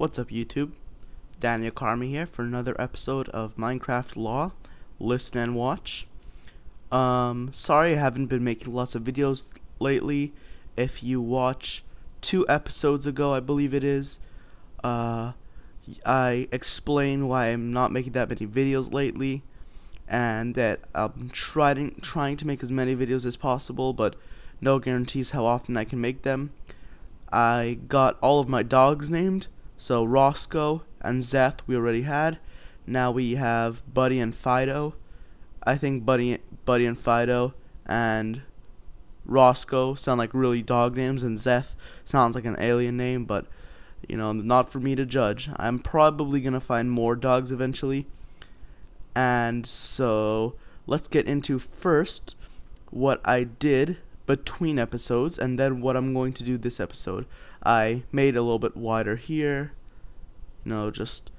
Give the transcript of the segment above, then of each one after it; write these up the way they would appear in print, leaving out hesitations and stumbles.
What's up, YouTube? Daniel Carmi here for another episode of Minecraft Law. Listen and watch. Sorry I haven't been making lots of videos lately. If you watch 2 episodes ago, I believe it is, I explain why I'm not making that many videos lately, and that I'm trying to make as many videos as possible, but no guarantees how often I can make them. I got all of my dogs named, so Roscoe and Zeth we already had. Now we have Buddy and Fido. I think Buddy and Fido and Roscoe sound like really dog names, and Zeth sounds like an alien name, but you know, not for me to judge. I'm probably gonna find more dogs eventually. And so let's get into first what I did between episodes, and then what I'm going to do this episode. I made a little bit wider here. You know, just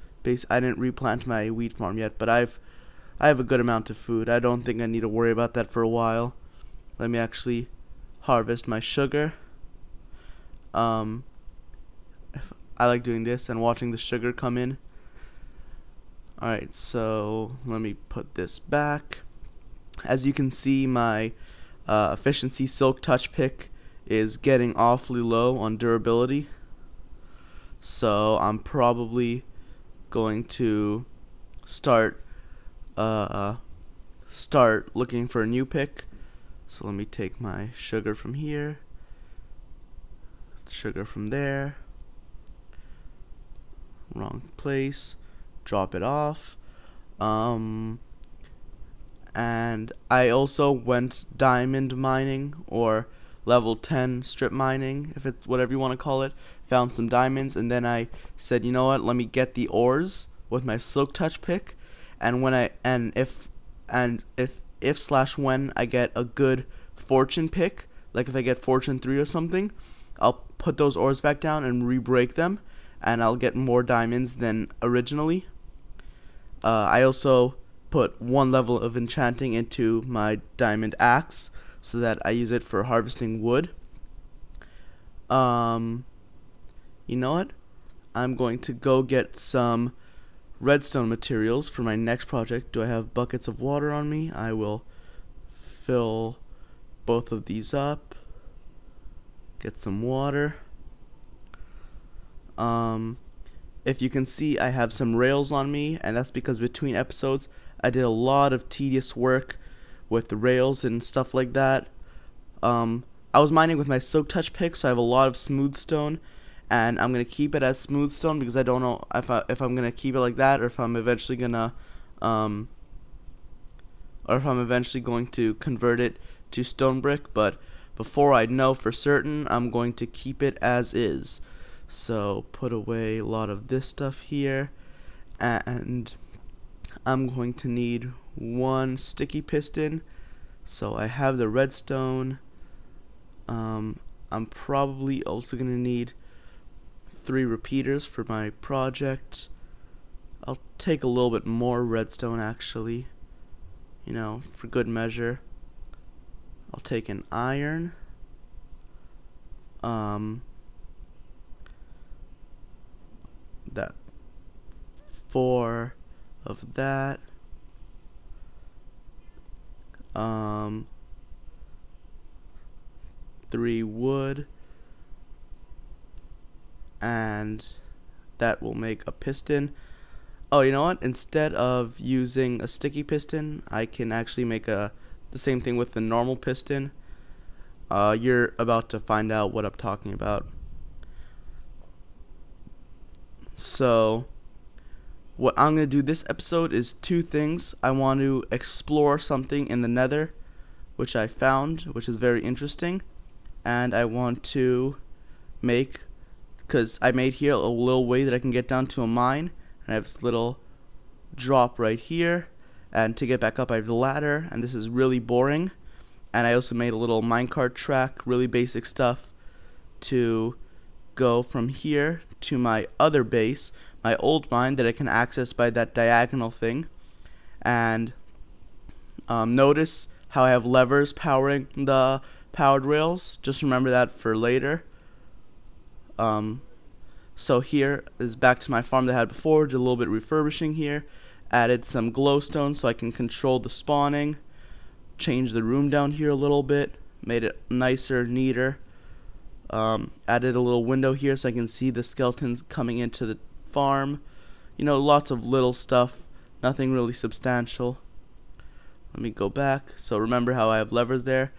I didn't replant my wheat farm yet, but I have a good amount of food. I don't think I need to worry about that for a while. Let me actually harvest my sugar. I like doing this and watching the sugar come in. Alright, so let me put this back. As you can see, my efficiency silk touch pick is getting awfully low on durability, so I'm probably going to start looking for a new pick. So let me take my sugar from here, sugar from there, wrong place, drop it off. And I also went diamond mining, or level 10 strip mining, if it's whatever you want to call it. Found some diamonds, and then I said, you know what, let me get the ores with my silk touch pick, and when if when I get a good fortune pick, like if I get fortune 3 or something, I'll put those ores back down and re-break them, and I'll get more diamonds than originally. I also put 1 level of enchanting into my diamond axe so that I use it for harvesting wood. You know what? I'm going to go get some redstone materials for my next project. Do I have buckets of water on me? I will fill both of these up. Get some water. If you can see, I have some rails on me, and that's because between episodes I did a lot of tedious work with the rails and stuff like that. I was mining with my silk touch pick, so I have a lot of smooth stone, and I'm gonna keep it as smooth stone because I don't know if I'm gonna keep it like that, or if I'm eventually gonna going to convert it to stone brick. But before I know for certain, I'm going to keep it as is. So put away a lot of this stuff here, and I'm going to need 1 sticky piston. So I have the redstone. I'm probably also gonna need 3 repeaters for my project. I'll take a little bit more redstone actually, you know, for good measure. I'll take an iron. That 4 of that. 3 wood, and that will make a piston. Oh, you know what? Instead of using a sticky piston, I can actually make the same thing with the normal piston. You're about to find out what I'm talking about. So what I'm going to do this episode is 2 things. I want to explore something in the nether, which I found, which is very interesting. And I want to make, because I made here a little way that I can get down to a mine. And I have this little drop right here. And to get back up, I have the ladder. And this is really boring. And I also made a little minecart track, really basic stuff, to go from here to my other base, my old mine that I can access by that diagonal thing. And notice how I have levers powering the powered rails. Just remember that for later. So here is back to my farm that I had before. Did a little bit of refurbishing here. Added some glowstone so I can control the spawning. Changed the room down here a little bit. Made it nicer, neater. Added a little window here so I can see the skeletons coming into the farm. You know, lots of little stuff. Nothing really substantial. Let me go back. So remember how I have levers there.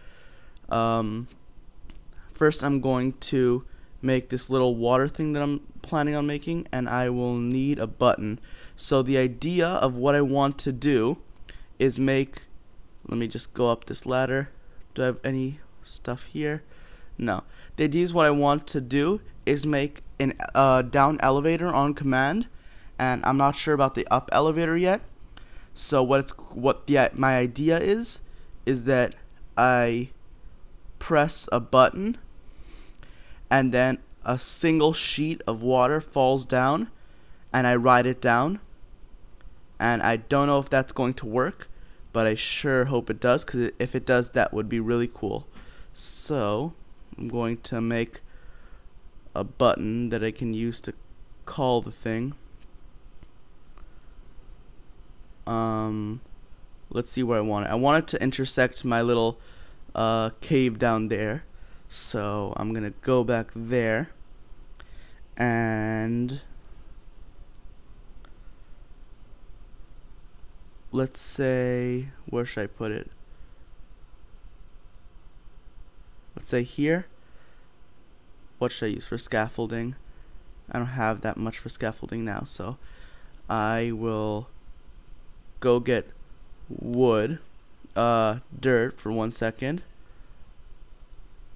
First I'm going to make this little water thing that I'm planning on making, and I will need a button. So the idea of what I want to do is make, let me just go up this ladder. Do I have any stuff here? No. The idea is what I want to do is make an down elevator on command, and I'm not sure about the up elevator yet. So my idea is that I press a button and then a single sheet of water falls down and I ride it down, and I don't know if that's going to work, but I sure hope it does, because if it does, that would be really cool. So I'm going to make a button that I can use to call the thing. Let's see where I want it. I want it to intersect my little cave down there. So I'm gonna go back there, and let's say, where should I put it? Let's say here. What should I use for scaffolding? I don't have that much for scaffolding now, so I will go get wood, dirt for 1 second.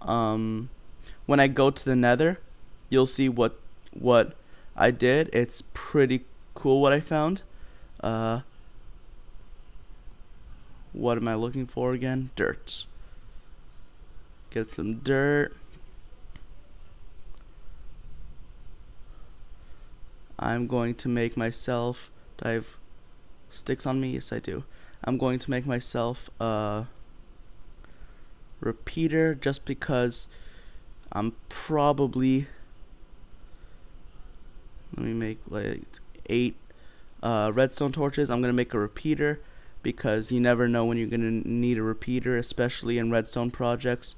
When I go to the nether, you'll see what I did. It's pretty cool what I found. What am I looking for again? Dirt. Get some dirt. I'm going to make myself, do I have sticks on me? Yes, I do. I'm going to make myself a repeater, just because I'm probably, let me make like 8 redstone torches. I'm gonna make a repeater because you never know when you're gonna need a repeater, especially in redstone projects.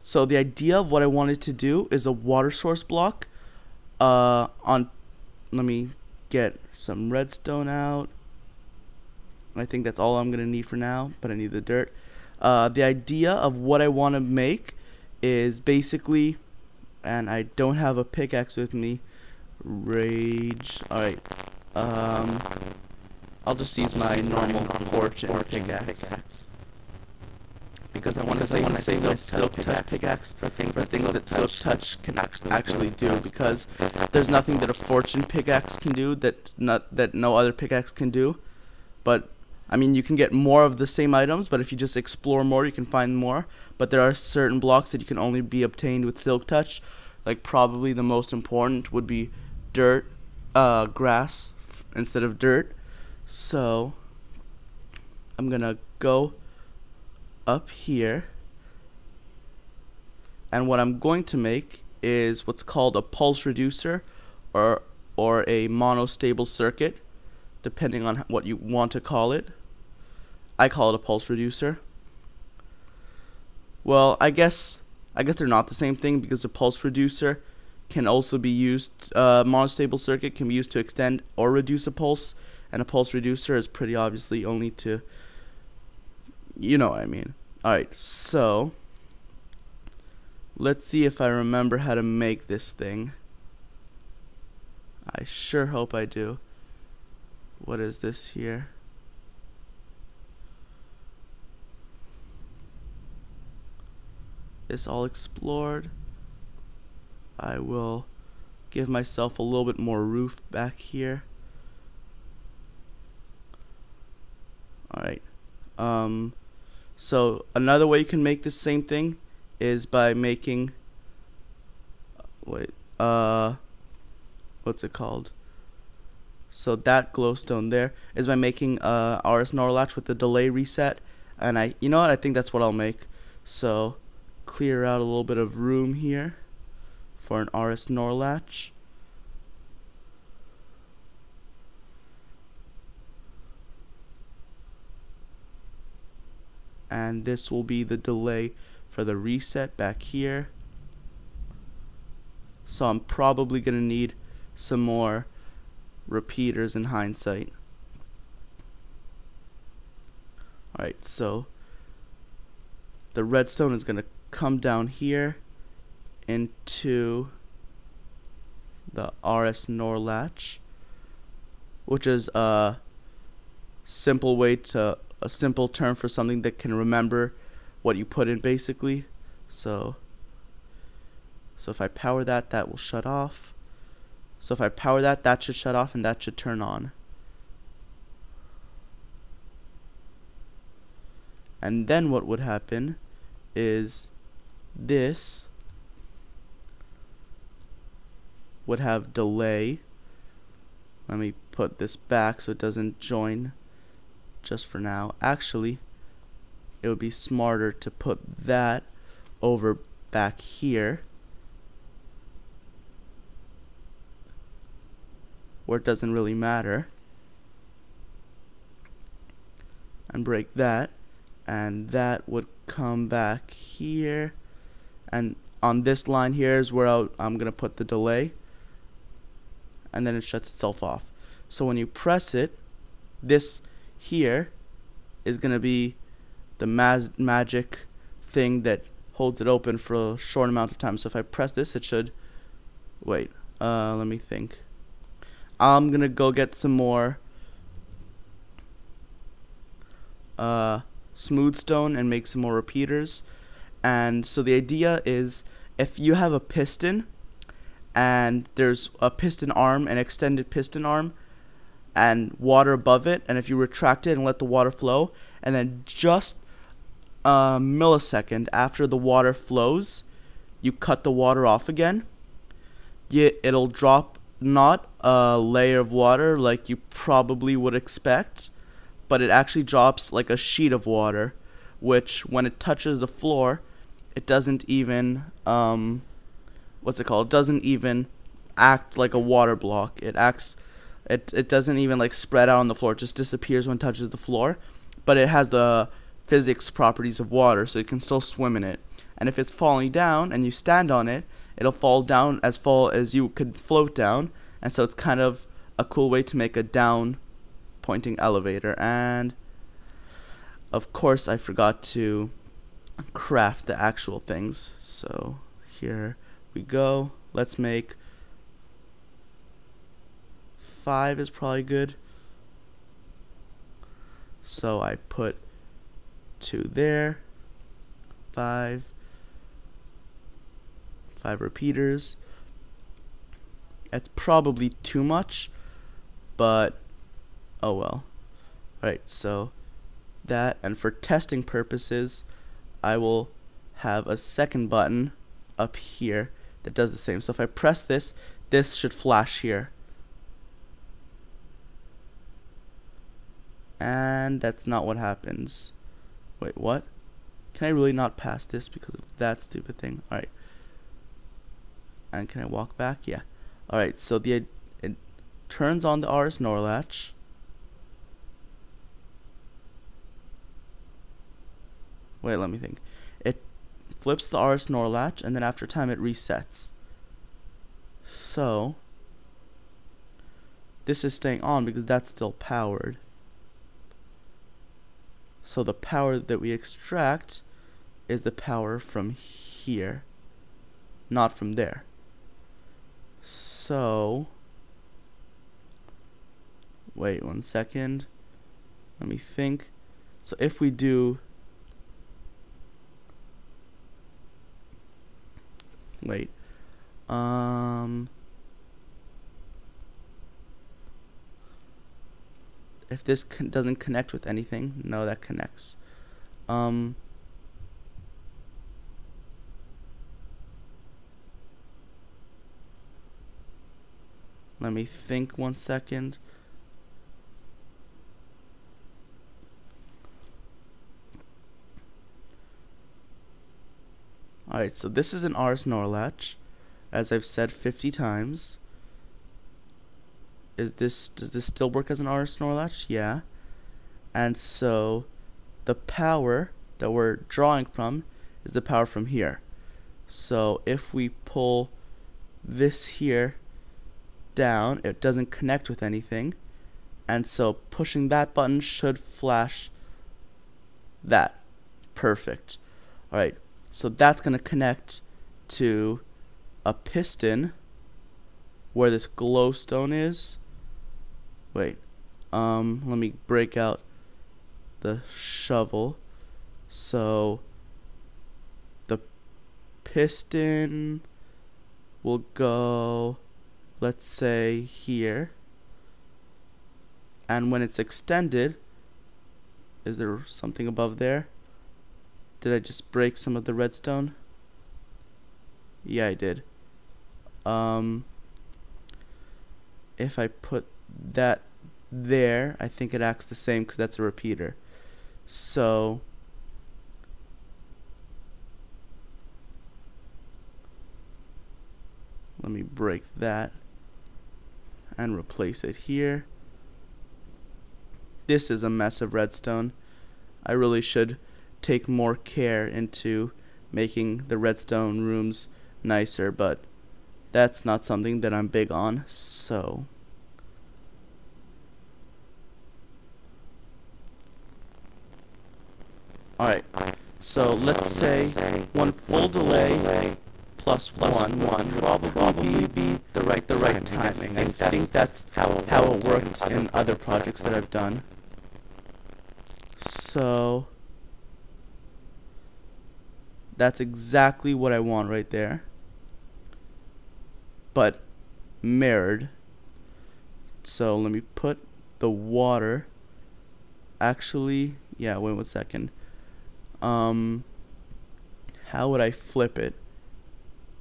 So the idea of what I wanted to do is a water source block let me get some redstone out. I think that's all I'm gonna need for now, but I need the dirt. The idea of what I want to make is basically, and I don't have a pickaxe with me. Rage. Alright. I'll just use my normal fortune pickaxe. Because I want to save my silk touch pickaxe for things that silk touch can actually do. Because there's nothing that a fortune pickaxe can do that no other pickaxe can do. But I mean, you can get more of the same items, but if you just explore more, you can find more. But there are certain blocks that you can only be obtained with silk touch. Like probably the most important would be dirt, grass instead of dirt. So I'm gonna go up here, and what I'm going to make is what's called a pulse reducer or a monostable circuit, depending on what you want to call it. I call it a pulse reducer. Well, I guess they're not the same thing, because a pulse reducer can also be used, monostable circuit can be used to extend or reduce a pulse, and a pulse reducer is pretty obviously only to, you know what I mean. Alright, so let's see if I remember how to make this thing. I sure hope I do. What is this here? This all explored. I will give myself a little bit more roof back here. Alright. So another way you can make this same thing is by making, what's it called? So that glowstone there is by making RS NOR latch with the delay reset, and you know what, I think that's what I'll make. So clear out a little bit of room here for an RS NOR latch. And this will be the delay for the reset back here. So I'm probably going to need some more repeaters in hindsight. Alright, so the redstone is going to come down here into the RS NOR latch, which is a simple term for something that can remember what you put in, basically. So if I power that, that will shut off. So if I power that, that should shut off and that should turn on. And then what would happen is this would have delay. Let me put this back so it doesn't join just for now. Actually, it would be smarter to put that over back here where it doesn't really matter, and break that, and that would come back here, and on this line here is where I'm gonna put the delay, and then it shuts itself off. So when you press it, this here is gonna be the magic thing that holds it open for a short amount of time. So if I press this, it should wait. Let me think. I'm gonna go get some more smooth stone and make some more repeaters. And so the idea is, if you have a piston and there's a piston arm, an extended piston arm, and water above it, and if you retract it and let the water flow, and then just a millisecond after the water flows, you cut the water off again, it'll drop not a layer of water like you probably would expect, but it actually drops like a sheet of water, which when it touches the floor, it doesn't even it doesn't even act like a water block. It doesn't even like spread out on the floor. It just disappears when it touches the floor, but it has the physics properties of water, so you can still swim in it. And if it's falling down and you stand on it, it'll fall down as far as you could float down, and so it's kind of a cool way to make a down pointing elevator. And of course I forgot to craft the actual things, so here we go. Let's make 5 is probably good. So I put 2 there, 5 repeaters. It's probably too much, but oh well. Alright, so that, and for testing purposes, I will have a second button up here that does the same. So if I press this, this should flash here. And that's not what happens. Wait, what? Can I really not pass this because of that stupid thing? Alright. And can I walk back? Yeah. Alright, so it turns on the RS NOR latch. Wait, let me think. It flips the RS NOR latch, and then after time it resets. So this is staying on because that's still powered. So the power that we extract is the power from here, not from there. So wait 1 second. Let me think. So if we do if this doesn't connect with anything, no, that connects. Let me think 1 second. Alright, so this is an RS NOR latch. as I've said 50 times. Does this still work as an RS Snorlash? Yeah. And so the power that we're drawing from is the power from here. So if we pull this here down, it doesn't connect with anything, and so pushing that button should flash that. Perfect. Alright, so that's going to connect to a piston where this glowstone is. Wait, let me break out the shovel. So the piston will go, let's say, here, and when it's extended, is there something above there? Did I just break some of the redstone? Yeah, I did. If I put that there, I think it acts the same because that's a repeater. So let me break that and replace it here. This is a mess of redstone. I really should take more care into making the redstone rooms nicer, but that's not something that I'm big on. So alright, so let's say one full delay plus one would probably be the right timing. I think that's how it worked in other projects that I've done. So that's exactly what I want right there, but mirrored. So let me put the water, actually, yeah, wait 1 second. How would I flip it?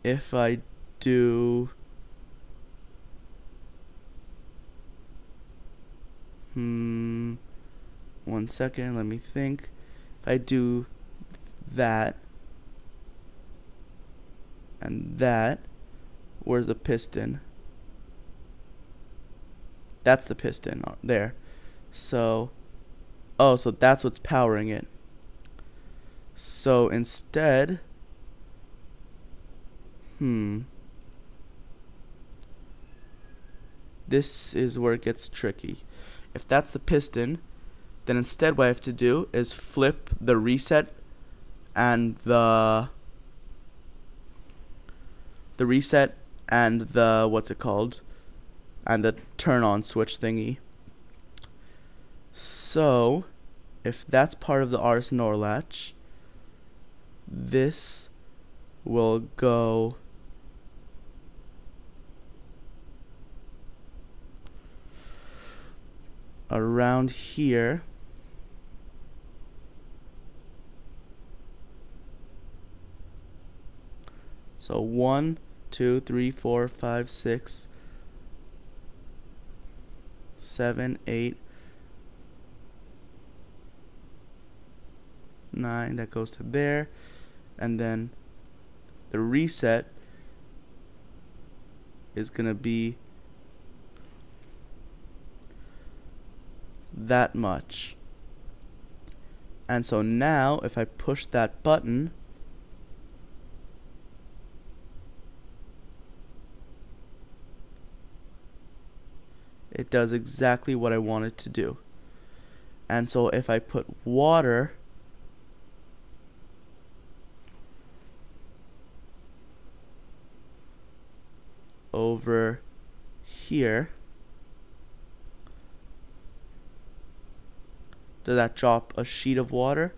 If I do 1 second, let me think. If I do that and that, where's the piston? That's the piston there. So, oh, so that's what's powering it. So instead, this is where it gets tricky. If that's the piston, then instead what I have to do is flip the reset and the what's it called, and the turn on switch thingy. So if that's part of the RS Snorlash, this will go around here. So 1, 2, 3, 4, 5, 6, 7, 8, 9, that goes to there, and then the reset is gonna be that much. And so now if I push that button, it does exactly what I want it to do. And so if I put water over here, does that drop a sheet of water?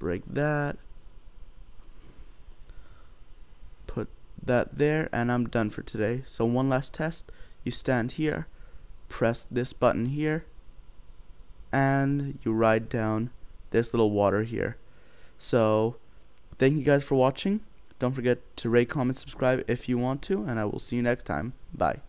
break that, put that there, and I'm done for today. So one last test. You stand here, press this button here, and you ride down this little water here. So thank you guys for watching. Don't forget to rate, comment, subscribe if you want to, and I will see you next time. Bye.